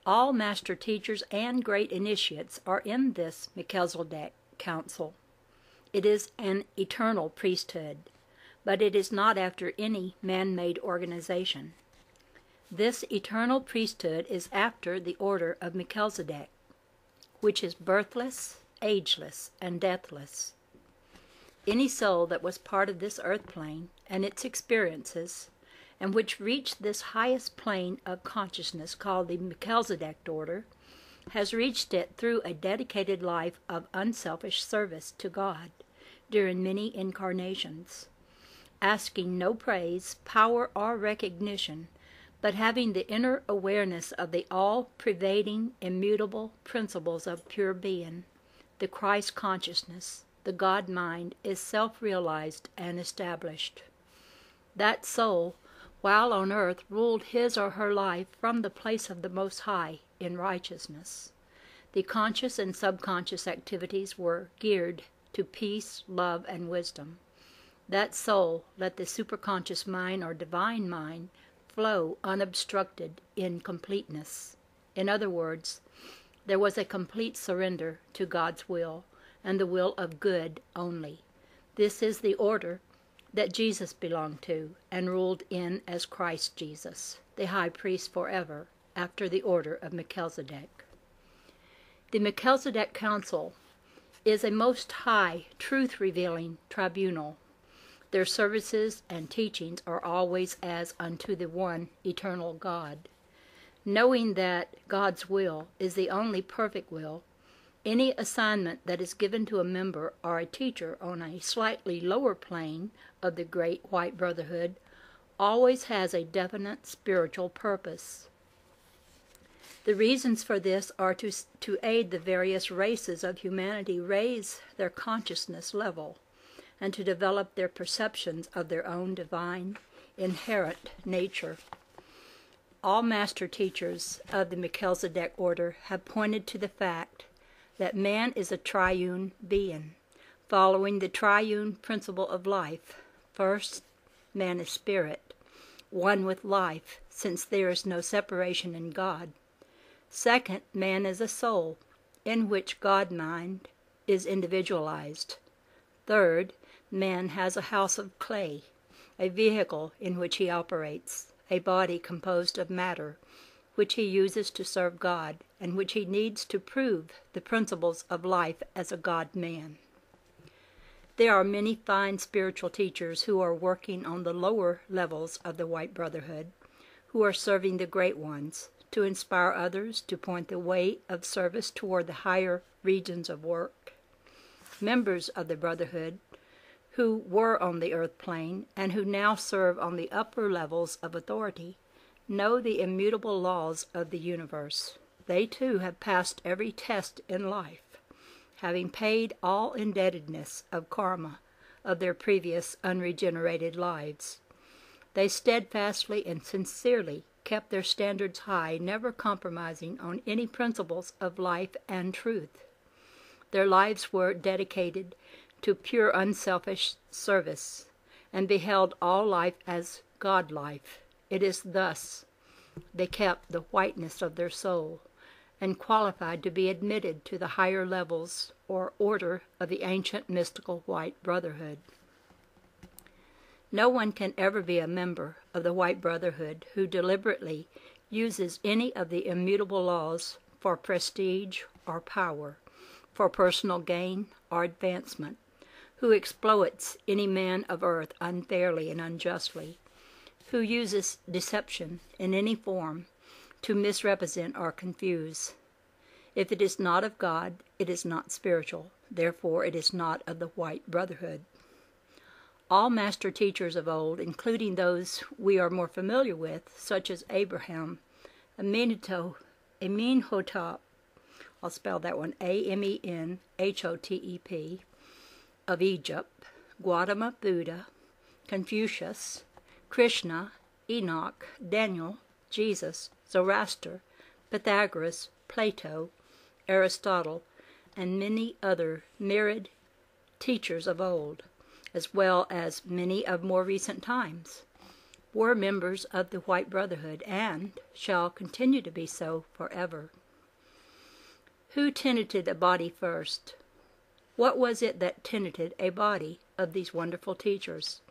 All master teachers and great initiates are in this Melchizedek council. It is an eternal priesthood, but it is not after any man-made organization. This eternal priesthood is after the order of Melchizedek, which is birthless, ageless, and deathless. Any soul that was part of this earth plane and its experiences, and which reached this highest plane of consciousness called the Melchizedek order, has reached it through a dedicated life of unselfish service to God during many incarnations, asking no praise, power, or recognition, but having the inner awareness of the all-pervading, immutable principles of pure being. The Christ consciousness, the God mind, is self-realized and established. That soul, while on earth, ruled his or her life from the place of the Most High in righteousness. The conscious and subconscious activities were geared to peace, love, and wisdom. That soul let the superconscious mind or divine mind flow unobstructed in completeness. In other words, there was a complete surrender to God's will, and the will of good only. This is the order that Jesus belonged to and ruled in as Christ Jesus, the high priest forever, after the order of Melchizedek. The Melchizedek Council is a most high, truth-revealing tribunal. Their services and teachings are always as unto the one eternal God. Knowing that God's will is the only perfect will, any assignment that is given to a member or a teacher on a slightly lower plane of the great white brotherhood always has a definite spiritual purpose. The reasons for this are to aid the various races of humanity raise their consciousness level and to develop their perceptions of their own divine, inherent nature. All master teachers of the Melchizedek order have pointed to the fact that man is a triune being, following the triune principle of life. First, man is spirit, one with life, since there is no separation in God. Second, man is a soul, in which God-mind is individualized. Third, man has a house of clay, a vehicle in which he operates, a body composed of matter, which he uses to serve God, and which he needs to prove the principles of life as a God-man. There are many fine spiritual teachers who are working on the lower levels of the White Brotherhood, who are serving the great ones, to inspire others to point the way of service toward the higher regions of work. Members of the Brotherhood who were on the earth plane and who now serve on the upper levels of authority know the immutable laws of the universe. They too have passed every test in life, having paid all indebtedness of karma of their previous unregenerated lives. They steadfastly and sincerely kept their standards high, never compromising on any principles of life and truth. Their lives were dedicated to pure unselfish service, and beheld all life as God life. It is thus they kept the whiteness of their soul, and qualified to be admitted to the higher levels or order of the ancient mystical White Brotherhood. No one can ever be a member of the White Brotherhood who deliberately uses any of the immutable laws for prestige or power, for personal gain or advancement, who exploits any man of earth unfairly and unjustly, who uses deception in any form to misrepresent or confuse. If it is not of God, it is not spiritual. Therefore, it is not of the White Brotherhood. All master teachers of old, including those we are more familiar with, such as Abraham, Amenhotep, I'll spell that one, Amenhotep, of Egypt, Gautama Buddha, Confucius, Krishna, Enoch, Daniel, Jesus, Zoroaster, Pythagoras, Plato, Aristotle, and many other myriad teachers of old, as well as many of more recent times, were members of the White Brotherhood and shall continue to be so forever. Who tenanted a body first? What was it that tenanted a body of these wonderful teachers?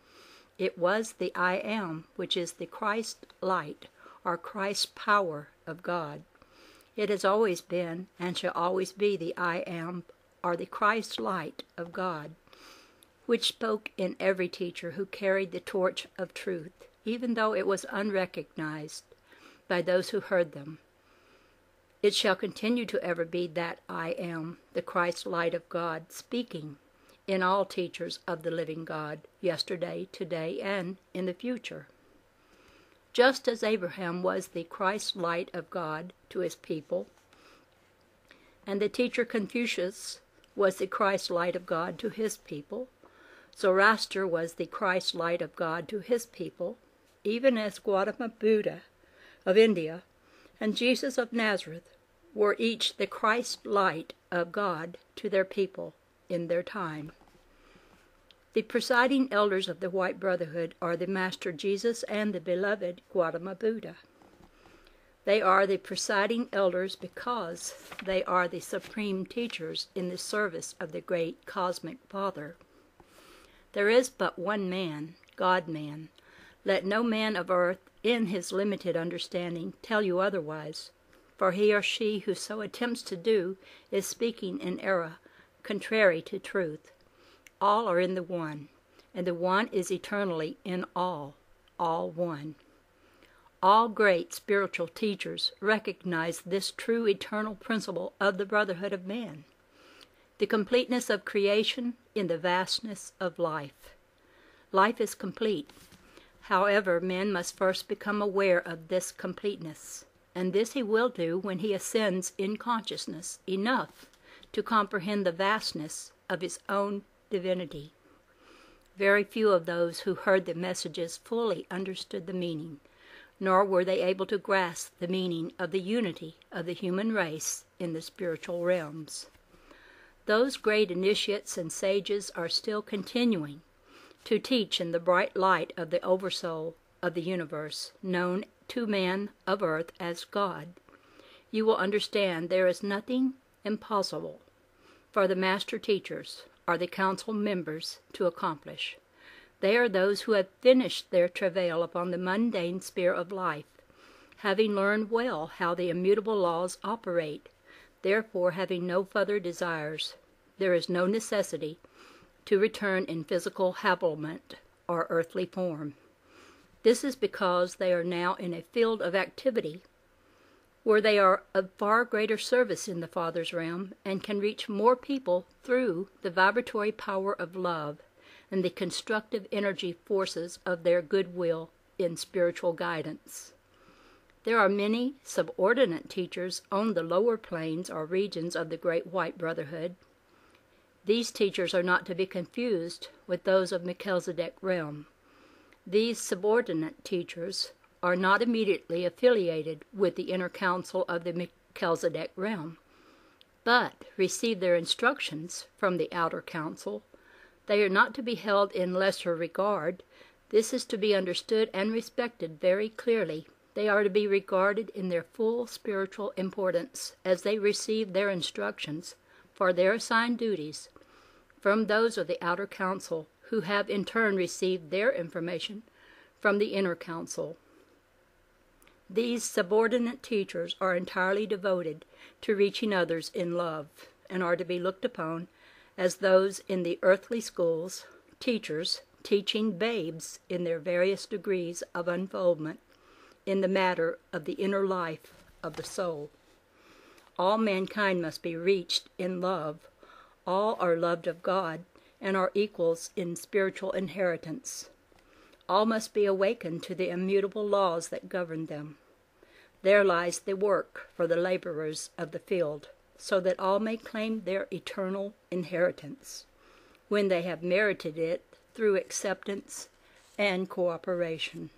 It was the I Am, which is the Christ light, or Christ power of God. It has always been and shall always be the I Am, or the Christ light of God, which spoke in every teacher who carried the torch of truth, even though it was unrecognized by those who heard them. It shall continue to ever be that I Am, the Christ light of God, speaking in all teachers of the living God, yesterday, today, and in the future. Just as Abraham was the Christ light of God to his people, and the teacher Confucius was the Christ light of God to his people, Zoroaster was the Christ light of God to his people, even as Gautama Buddha of India and Jesus of Nazareth were each the Christ light of God to their people in their time. The presiding elders of the White Brotherhood are the Master Jesus and the beloved Gautama Buddha. They are the presiding elders because they are the supreme teachers in the service of the great cosmic Father. There is but one man, God-man. Let no man of earth, in his limited understanding, tell you otherwise, for he or she who so attempts to do is speaking in error, contrary to truth. All are in the One, and the One is eternally in all one. All great spiritual teachers recognize this true eternal principle of the brotherhood of man, the completeness of creation in the vastness of life. Life is complete. However, man must first become aware of this completeness, and this he will do when he ascends in consciousness enough to comprehend the vastness of his own divinity. Very few of those who heard the messages fully understood the meaning, nor were they able to grasp the meaning of the unity of the human race in the spiritual realms. Those great initiates and sages are still continuing to teach in the bright light of the Oversoul of the universe, known to man of earth as God. You will understand there is nothing impossible for the master teachers or the council members to accomplish. They are those who have finished their travail upon the mundane sphere of life, having learned well how the immutable laws operate. Therefore, having no further desires, there is no necessity to return in physical habiliment or earthly form. This is because they are now in a field of activity where they are of far greater service in the Father's realm and can reach more people through the vibratory power of love and the constructive energy forces of their goodwill in spiritual guidance. There are many subordinate teachers on the lower planes or regions of the Great White Brotherhood. These teachers are not to be confused with those of Melchizedek realm. These subordinate teachers are not immediately affiliated with the inner council of the Melchizedek realm, but receive their instructions from the outer council. They are not to be held in lesser regard. This is to be understood and respected very clearly. They are to be regarded in their full spiritual importance as they receive their instructions for their assigned duties from those of the outer council, who have in turn received their information from the inner council. These subordinate teachers are entirely devoted to reaching others in love, and are to be looked upon as those in the earthly schools, teachers teaching babes in their various degrees of unfoldment in the matter of the inner life of the soul. All mankind must be reached in love. All are loved of God and are equals in spiritual inheritance. All must be awakened to the immutable laws that govern them. There lies the work for the laborers of the field, so that all may claim their eternal inheritance, when they have merited it through acceptance and cooperation.